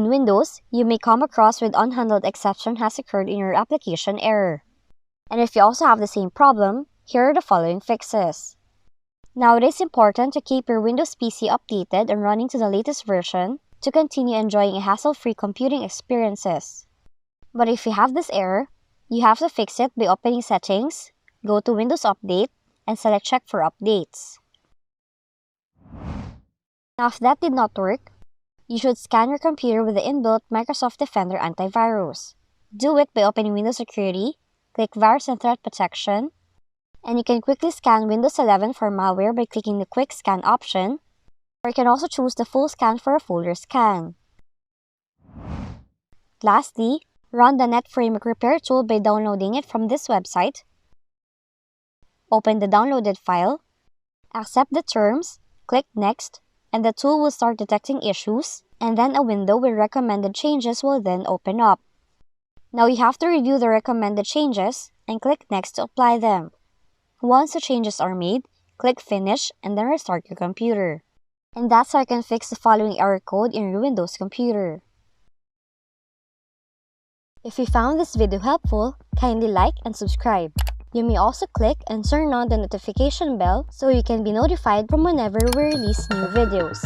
On Windows, you may come across with Unhandled Exception Has Occurred in your application error. And if you also have the same problem, here are the following fixes. Now, it is important to keep your Windows PC updated and running to the latest version to continue enjoying a hassle-free computing experiences. But if you have this error, you have to fix it by opening Settings, go to Windows Update, and select Check for Updates. Now, if that did not work, you should scan your computer with the inbuilt Microsoft Defender antivirus. Do it by opening Windows Security, click Virus and Threat Protection, and you can quickly scan Windows 11 for malware by clicking the Quick Scan option, or you can also choose the Full Scan for a folder scan. Lastly, run the NetFramework Repair tool by downloading it from this website. Open the downloaded file, accept the terms, click Next, and the tool will start detecting issues, and then a window with recommended changes will then open up. Now you have to review the recommended changes and click Next to apply them. Once the changes are made, click Finish and then restart your computer. And that's how you can fix the following error code in your Windows computer. If you found this video helpful, kindly like and subscribe. You may also click and turn on the notification bell so you can be notified from whenever we release new videos.